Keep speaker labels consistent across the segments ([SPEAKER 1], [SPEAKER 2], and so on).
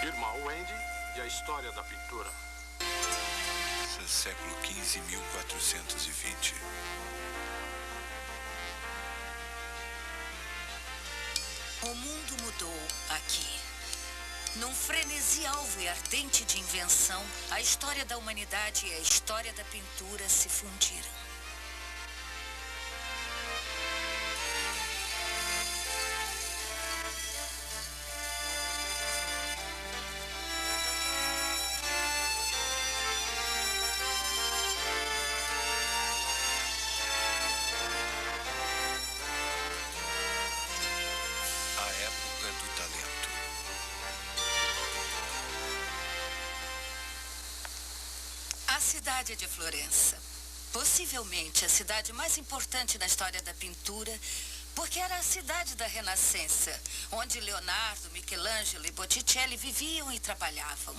[SPEAKER 1] Irmã Wendy e a história da pintura.
[SPEAKER 2] Século XV, 1420.
[SPEAKER 3] O mundo mudou aqui. Num frenesi alvo e ardente de invenção, a história da humanidade e a história da pintura se fundiram. A cidade de Florença, possivelmente a cidade mais importante na história da pintura, porque era a cidade da Renascença, onde Leonardo, Michelangelo e Botticelli viviam e trabalhavam.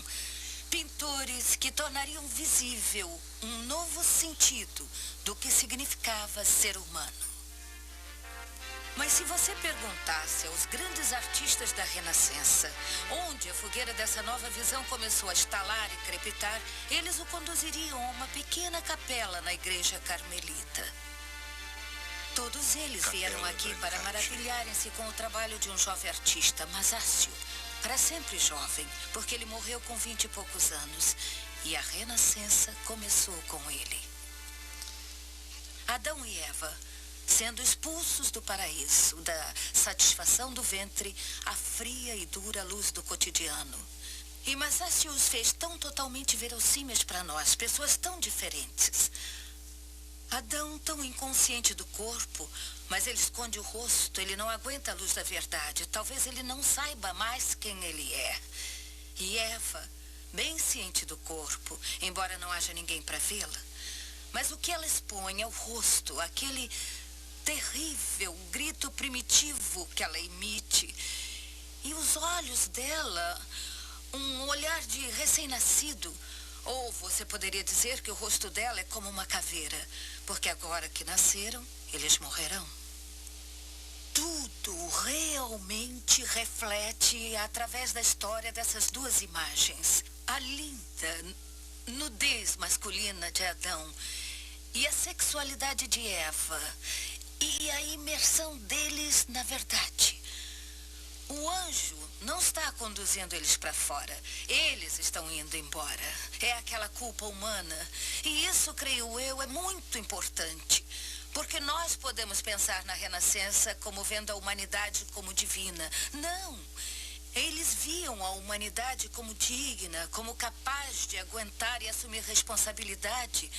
[SPEAKER 3] Pintores que tornariam visível um novo sentido do que significava ser humano. Mas se você perguntasse aos grandes artistas da Renascença onde a fogueira dessa nova visão começou a estalar e crepitar, eles o conduziriam a uma pequena capela na igreja carmelita. Todos eles vieram aqui para maravilharem-se com o trabalho de um jovem artista, Masaccio, para sempre jovem, porque ele morreu com 20 e poucos anos, e a Renascença começou com ele. Adão e Eva, sendo expulsos do paraíso, da satisfação do ventre, à fria e dura luz do cotidiano. E Masaccio os fez tão totalmente verossímeis para nós, pessoas tão diferentes. Adão tão inconsciente do corpo, mas ele esconde o rosto, ele não aguenta a luz da verdade. Talvez ele não saiba mais quem ele é. E Eva, bem ciente do corpo, embora não haja ninguém para vê-la. Mas o que ela expõe é o rosto, aquele terrível grito primitivo que ela emite. E os olhos dela, um olhar de recém-nascido. Ou você poderia dizer que o rosto dela é como uma caveira, porque agora que nasceram, eles morrerão. Tudo realmente reflete através da história dessas duas imagens. A linda nudez masculina de Adão e a sexualidade de Eva. E a imersão deles na verdade. O anjo não está conduzindo eles para fora. Eles estão indo embora. É aquela culpa humana. E isso, creio eu, é muito importante. Porque nós podemos pensar na Renascença como vendo a humanidade como divina. Não. Eles viam a humanidade como digna, como capaz de aguentar e assumir responsabilidade.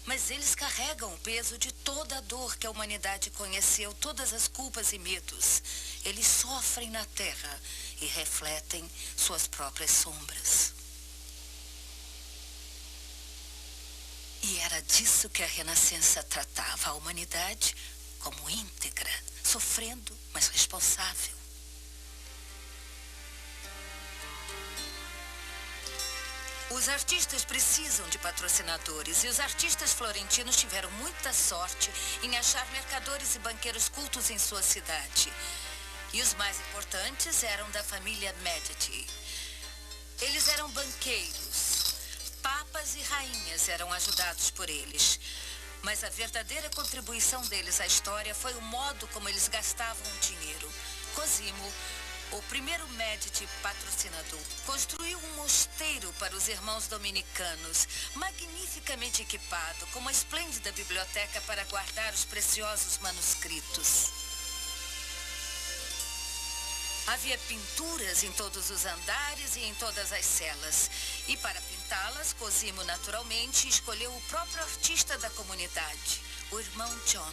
[SPEAKER 3] Mas eles carregam o peso de toda a dor que a humanidade conheceu, todas as culpas e medos. Eles sofrem na terra e refletem suas próprias sombras. E era disso que a Renascença tratava, a humanidade como íntegra, sofrendo, mas responsável. Os artistas precisam de patrocinadores e os artistas florentinos tiveram muita sorte em achar mercadores e banqueiros cultos em sua cidade. E os mais importantes eram da família Medici. Eles eram banqueiros. Papas e rainhas eram ajudados por eles. Mas a verdadeira contribuição deles à história foi o modo como eles gastavam o dinheiro. Cosimo, o primeiro Medici patrocinador, construiu um mosteiro para os irmãos dominicanos, magnificamente equipado, com uma esplêndida biblioteca para guardar os preciosos manuscritos. Havia pinturas em todos os andares e em todas as celas. E para pintá-las, Cosimo naturalmente escolheu o próprio artista da comunidade, o irmão John.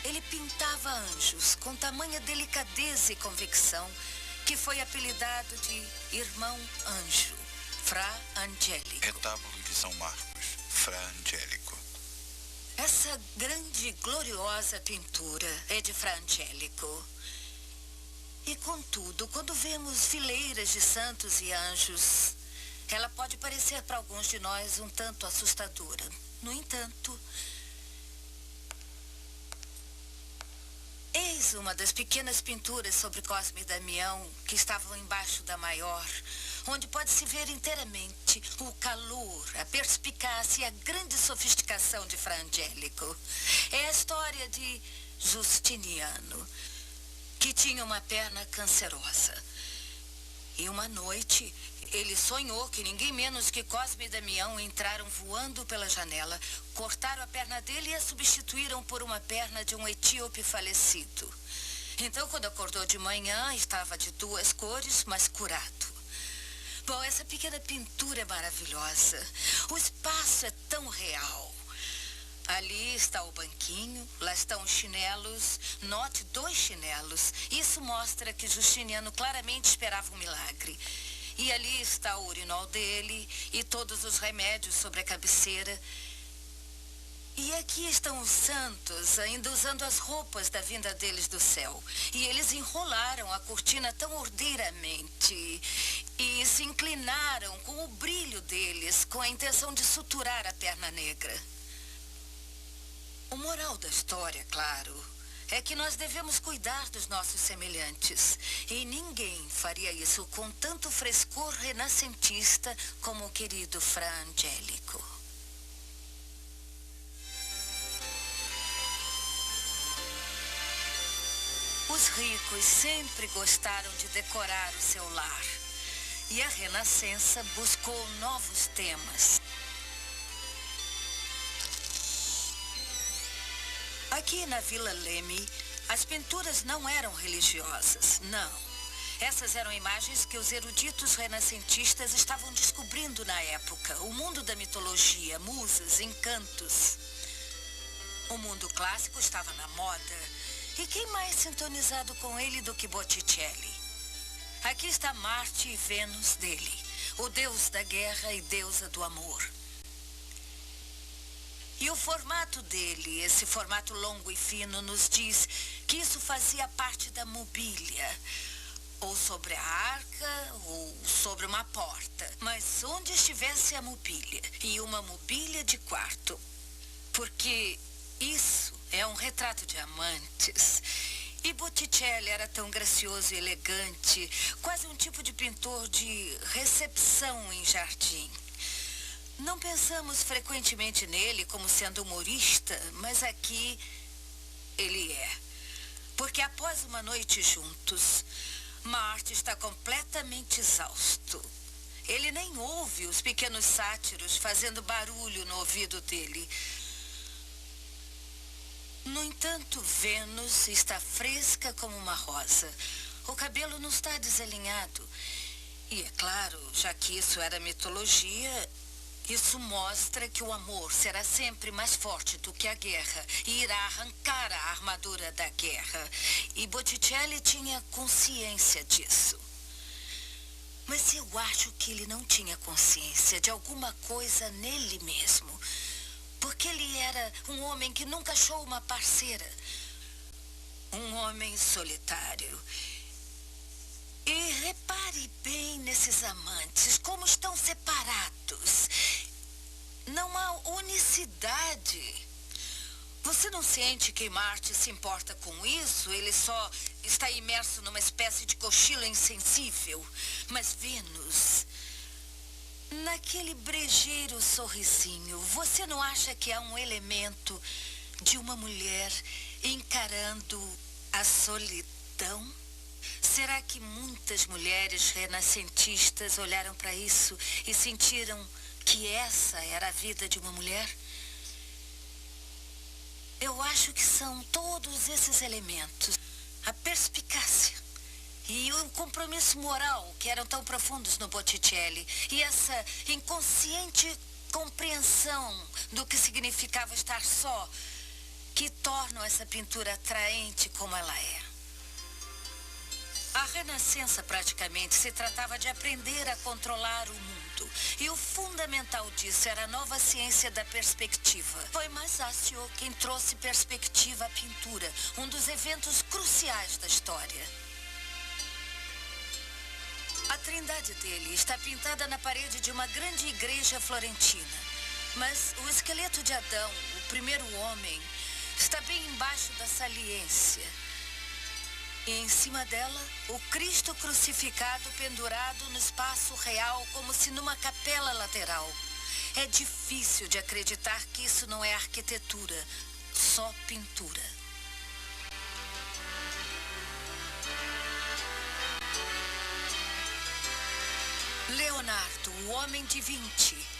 [SPEAKER 3] Ele pintava anjos com tamanha delicadeza e convicção que foi apelidado de Irmão Anjo, Fra Angelico.
[SPEAKER 2] Retábulo de São Marcos, Fra Angelico.
[SPEAKER 3] Essa grande e gloriosa pintura é de Fra Angelico. E contudo, quando vemos fileiras de santos e anjos, ela pode parecer para alguns de nós um tanto assustadora. No entanto, eis Eis uma das pequenas pinturas sobre Cosme e Damião que estavam embaixo da maior, onde pode-se ver inteiramente o calor, a perspicácia e a grande sofisticação de Fra Angelico. É a história de Justiniano, que tinha uma perna cancerosa. E uma noite, ele sonhou que ninguém menos que Cosme e Damião entraram voando pela janela, cortaram a perna dele e a substituíram por uma perna de um etíope falecido. Então, quando acordou de manhã, estava de duas cores, mas curado. Bom, essa pequena pintura é maravilhosa. O espaço é tão real. Ali está o banquinho, lá estão os chinelos. Note 2 chinelos. Isso mostra que Justiniano claramente esperava um milagre. E ali está o urinol dele e todos os remédios sobre a cabeceira. E aqui estão os santos, ainda usando as roupas da vinda deles do céu. E eles enrolaram a cortina tão ordeiramente e se inclinaram com o brilho deles, com a intenção de suturar a perna negra. O moral da história, claro, é que nós devemos cuidar dos nossos semelhantes. E ninguém faria isso com tanto frescor renascentista como o querido Fra Angelico. Os ricos sempre gostaram de decorar o seu lar. E a Renascença buscou novos temas. Aqui na Vila Leme, as pinturas não eram religiosas, não. Essas eram imagens que os eruditos renascentistas estavam descobrindo na época. O mundo da mitologia, musas, encantos. O mundo clássico estava na moda. E quem mais sintonizado com ele do que Botticelli? Aqui está Marte e Vênus dele, o deus da guerra e deusa do amor. E o formato dele, esse formato longo e fino, nos diz que isso fazia parte da mobília. Ou sobre a arca, ou sobre uma porta. Mas onde estivesse a mobília, e uma mobília de quarto. Porque isso é um retrato de amantes. E Botticelli era tão gracioso e elegante, quase um tipo de pintor de recepção em jardim. Não pensamos frequentemente nele como sendo humorista, mas aqui ele é. Porque após uma noite juntos, Marte está completamente exausto. Ele nem ouve os pequenos sátiros fazendo barulho no ouvido dele. No entanto, Vênus está fresca como uma rosa. O cabelo não está desalinhado. E é claro, já que isso era mitologia, isso mostra que o amor será sempre mais forte do que a guerra e irá arrancar a armadura da guerra. E Botticelli tinha consciência disso. Mas eu acho que ele não tinha consciência de alguma coisa nele mesmo. Porque ele era um homem que nunca achou uma parceira. Um homem solitário. E repare bem nesses amantes, como estão separados. Não há unicidade. Você não sente que Marte se importa com isso? Ele só está imerso numa espécie de cochilo insensível. Mas Vênus, naquele brejeiro sorrisinho, você não acha que há um elemento de uma mulher encarando a solidão? Será que muitas mulheres renascentistas olharam para isso e sentiram que essa era a vida de uma mulher? Eu acho que são todos esses elementos. A perspicácia e o compromisso moral que eram tão profundos no Botticelli. E essa inconsciente compreensão do que significava estar só, que tornam essa pintura atraente como ela é. A Renascença praticamente se tratava de aprender a controlar o mundo. E o fundamental disso era a nova ciência da perspectiva. Foi Masaccio quem trouxe perspectiva à pintura, um dos eventos cruciais da história. A trindade dele está pintada na parede de uma grande igreja florentina. Mas o esqueleto de Adão, o primeiro homem, está bem embaixo da saliência. E em cima dela, o Cristo crucificado pendurado no espaço real, como se numa capela lateral. É difícil de acreditar que isso não é arquitetura, só pintura. Leonardo, o homem de 20.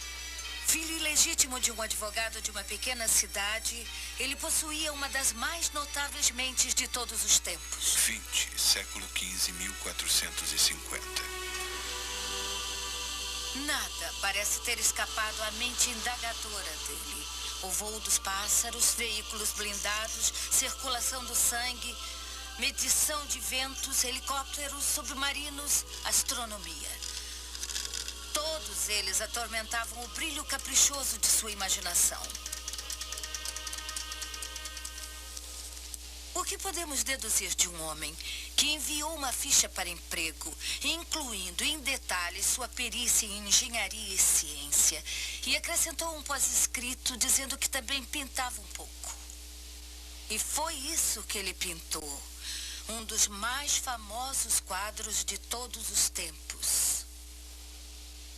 [SPEAKER 3] Filho ilegítimo de um advogado de uma pequena cidade, ele possuía uma das mais notáveis mentes de todos os tempos.
[SPEAKER 2] 20, século XV, 1450.
[SPEAKER 3] Nada parece ter escapado à mente indagadora dele. O voo dos pássaros, veículos blindados, circulação do sangue, medição de ventos, helicópteros, submarinos, astronomia. Todos eles atormentavam o brilho caprichoso de sua imaginação. O que podemos deduzir de um homem que enviou uma ficha para emprego, incluindo em detalhes sua perícia em engenharia e ciência, e acrescentou um pós-escrito dizendo que também pintava um pouco? E foi isso que ele pintou, um dos mais famosos quadros de todos os tempos.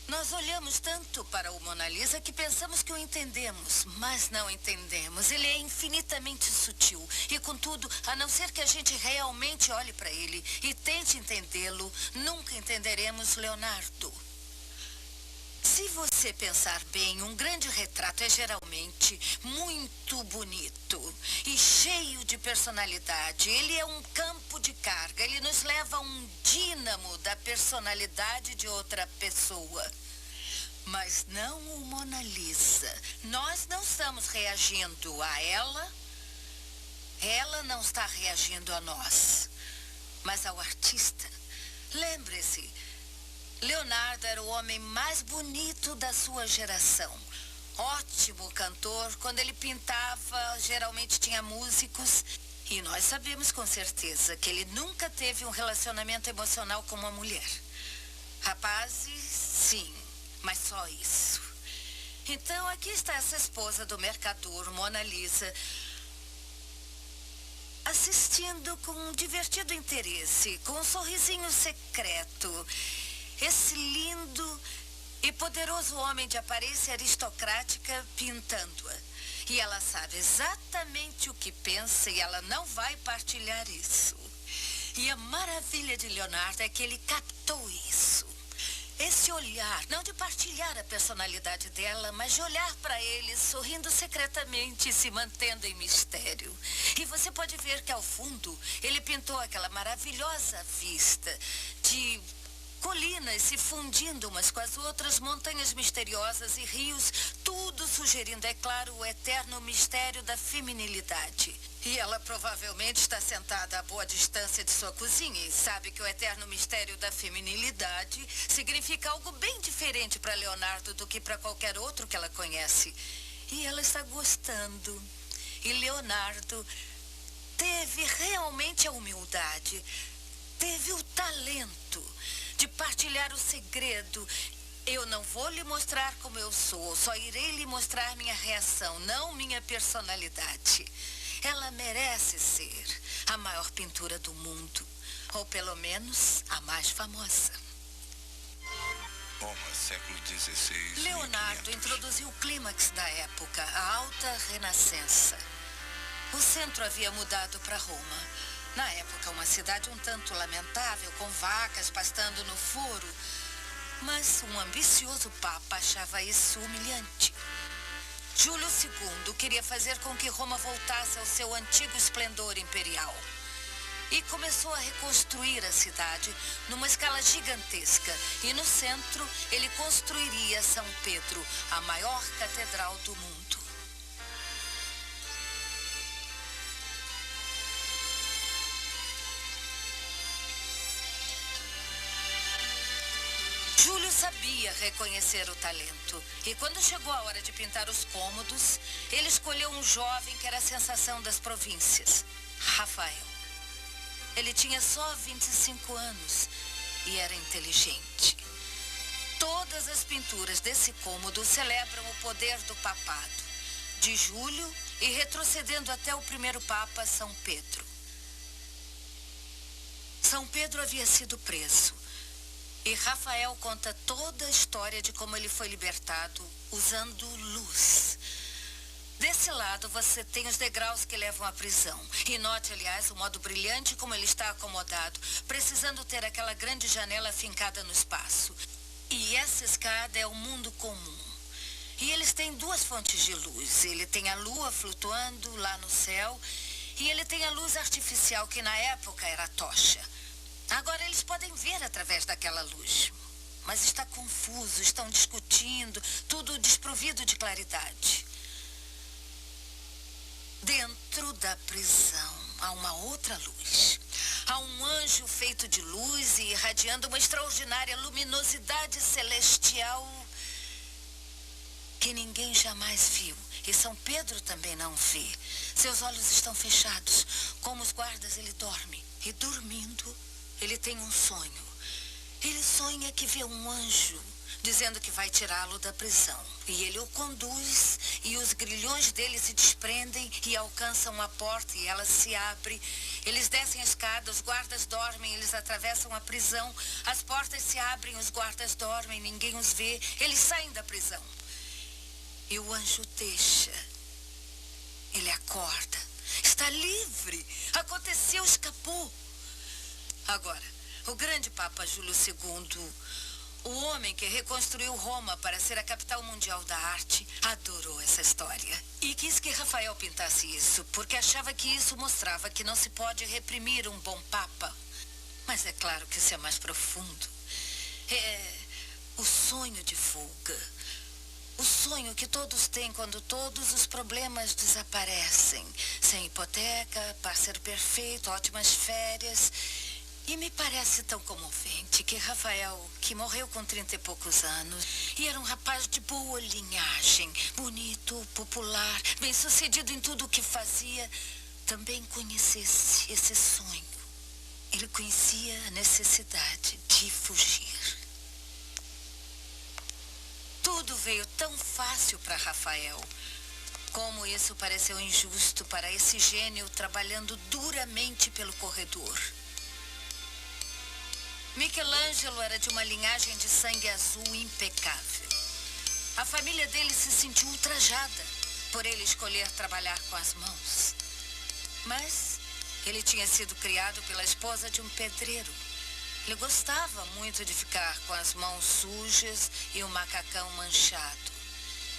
[SPEAKER 3] Nós olhamos tanto para o Mona Lisa que pensamos que o entendemos, mas não entendemos. Ele é infinitamente sutil e, contudo, a não ser que a gente realmente olhe para ele e tente entendê-lo, nunca entenderemos Leonardo. Se você pensar bem, um grande retrato é geralmente muito bonito e cheio de personalidade. Ele é um campo de carga, ele nos leva a um dínamo da personalidade de outra pessoa. Mas não o Mona Lisa. Nós não estamos reagindo a ela, ela não está reagindo a nós, mas ao artista. Lembre-se, Leonardo era o homem mais bonito da sua geração. Ótimo cantor. Quando ele pintava, geralmente tinha músicos. E nós sabemos com certeza que ele nunca teve um relacionamento emocional com uma mulher. Rapazes, sim, mas só isso. Então, aqui está essa esposa do mercador, Mona Lisa, assistindo com um divertido interesse, com um sorrisinho secreto. Esse lindo e poderoso homem de aparência aristocrática pintando-a. E ela sabe exatamente o que pensa e ela não vai partilhar isso. E a maravilha de Leonardo é que ele captou isso. Esse olhar, não de partilhar a personalidade dela, mas de olhar para ele, sorrindo secretamente e se mantendo em mistério. E você pode ver que ao fundo ele pintou aquela maravilhosa vista de colinas se fundindo umas com as outras, montanhas misteriosas e rios, tudo sugerindo, é claro, o eterno mistério da feminilidade. E ela provavelmente está sentada a boa distância de sua cozinha e sabe que o eterno mistério da feminilidade significa algo bem diferente para Leonardo do que para qualquer outro que ela conhece. E ela está gostando. E Leonardo teve realmente a humildade, teve o talento de partilhar o segredo. Eu não vou lhe mostrar como eu sou, só irei lhe mostrar minha reação, não minha personalidade. Ela merece ser a maior pintura do mundo, ou pelo menos a mais famosa.
[SPEAKER 2] Roma, século XVI.
[SPEAKER 3] Leonardo
[SPEAKER 2] 1500.
[SPEAKER 3] introduziu o clímax da época, a Alta Renascença. O centro havia mudado para Roma. Na época, uma cidade um tanto lamentável, com vacas pastando no furo. Mas um ambicioso papa achava isso humilhante. Júlio II queria fazer com que Roma voltasse ao seu antigo esplendor imperial. E começou a reconstruir a cidade numa escala gigantesca. E no centro, ele construiria São Pedro, a maior catedral do mundo. Júlio sabia reconhecer o talento. E quando chegou a hora de pintar os cômodos, ele escolheu um jovem que era a sensação das províncias, Rafael. Ele tinha só 25 anos e era inteligente. Todas as pinturas desse cômodo celebram o poder do papado, de Júlio e retrocedendo até o primeiro papa, São Pedro. São Pedro havia sido preso. E Rafael conta toda a história de como ele foi libertado usando luz. Desse lado, você tem os degraus que levam à prisão. E note, aliás, o modo brilhante como ele está acomodado, precisando ter aquela grande janela fincada no espaço. E essa escada é o mundo comum. E eles têm duas fontes de luz. Ele tem a lua flutuando lá no céu e ele tem a luz artificial, que na época era a tocha. Agora eles podem ver através daquela luz. Mas está confuso, estão discutindo, tudo desprovido de claridade. Dentro da prisão há uma outra luz. Há um anjo feito de luz e irradiando uma extraordinária luminosidade celestial que ninguém jamais viu. E São Pedro também não vê. Seus olhos estão fechados. Como os guardas, ele dorme. E dormindo, ele tem um sonho. Ele sonha que vê um anjo dizendo que vai tirá-lo da prisão. E ele o conduz, e os grilhões dele se desprendem e alcançam a porta, e ela se abre. Eles descem a escada, os guardas dormem, eles atravessam a prisão. As portas se abrem, os guardas dormem, ninguém os vê. Eles saem da prisão. E o anjo deixa. Ele acorda. Está livre. Aconteceu, escapou. Agora, o grande Papa Júlio II, o homem que reconstruiu Roma para ser a capital mundial da arte, adorou essa história. E quis que Rafael pintasse isso, porque achava que isso mostrava que não se pode reprimir um bom Papa. Mas é claro que isso é mais profundo. É o sonho de fuga. O sonho que todos têm quando todos os problemas desaparecem. Sem hipoteca, parceiro perfeito, ótimas férias. E me parece tão comovente que Rafael, que morreu com 30 e poucos anos, e era um rapaz de boa linhagem, bonito, popular, bem-sucedido em tudo o que fazia, também conhecesse esse sonho. Ele conhecia a necessidade de fugir. Tudo veio tão fácil para Rafael. Como isso pareceu injusto para esse gênio trabalhando duramente pelo corredor. Michelangelo era de uma linhagem de sangue azul impecável. A família dele se sentiu ultrajada por ele escolher trabalhar com as mãos. Mas ele tinha sido criado pela esposa de um pedreiro. Ele gostava muito de ficar com as mãos sujas e o macacão manchado.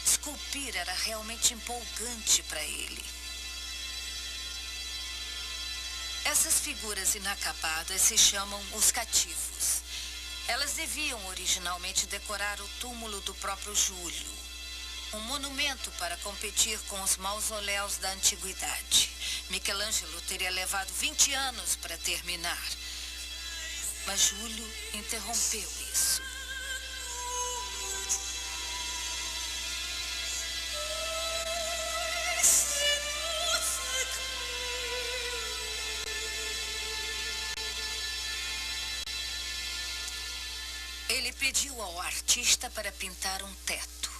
[SPEAKER 3] Esculpir era realmente empolgante para ele. Essas figuras inacabadas se chamam os cativos. Elas deviam originalmente decorar o túmulo do próprio Júlio. Um monumento para competir com os mausoléus da antiguidade. Michelangelo teria levado 20 anos para terminar. Mas Júlio interrompeu isso. Ele pediu ao artista para pintar um teto.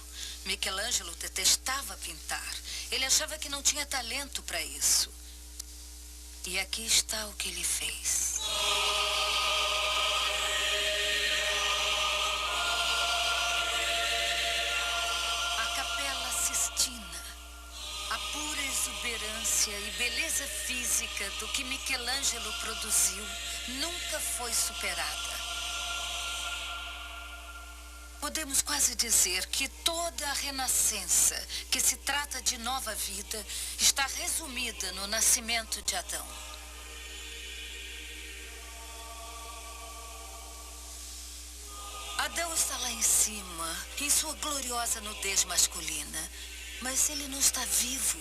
[SPEAKER 3] Michelangelo detestava pintar. Ele achava que não tinha talento para isso. E aqui está o que ele fez. A Capela Sistina. A pura exuberância e beleza física do que Michelangelo produziu nunca foi superada. Podemos quase dizer que toda a renascença, que se trata de nova vida, está resumida no nascimento de Adão. Adão está lá em cima, em sua gloriosa nudez masculina, mas ele não está vivo.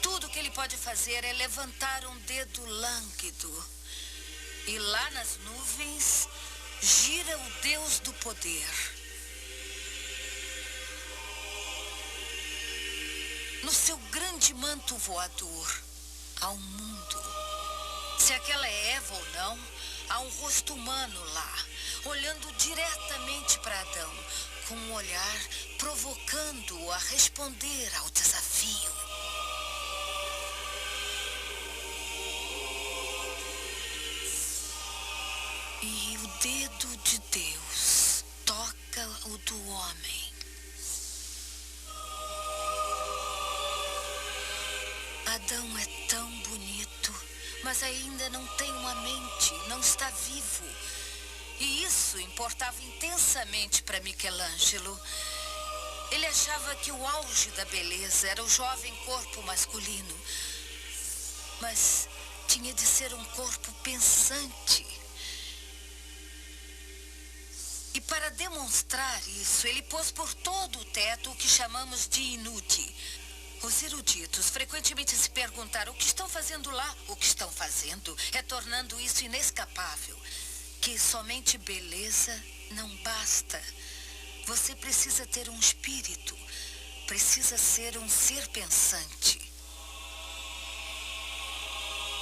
[SPEAKER 3] Tudo que ele pode fazer é levantar um dedo lânguido. E lá nas nuvens, gira o Deus do poder. No seu grande manto voador, há um mundo. Se aquela é Eva ou não, há um rosto humano lá, olhando diretamente para Adão, com um olhar provocando-o a responder ao desafio. dedo de Deus toca o do homem. Adão é tão bonito, mas ainda não tem uma mente, não está vivo. E isso importava intensamente para Michelangelo. Ele achava que o auge da beleza era o jovem corpo masculino. Mas tinha de ser um corpo pensante. E para demonstrar isso, ele pôs por todo o teto o que chamamos de inuti. Os eruditos frequentemente se perguntaram o que estão fazendo lá. O que estão fazendo é tornando isso inescapável. Que somente beleza não basta. Você precisa ter um espírito. Precisa ser um ser pensante.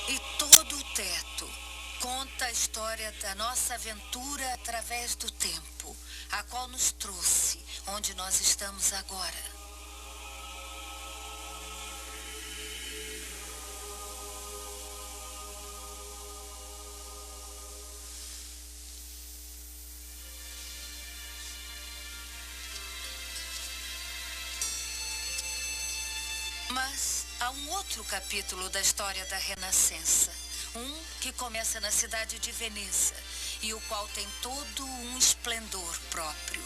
[SPEAKER 3] E todo o teto conta a história da nossa aventura através do tempo, a qual nos trouxe onde nós estamos agora. Mas há um outro capítulo da história da Renascença. Um que começa na cidade de Veneza e o qual tem todo um esplendor próprio.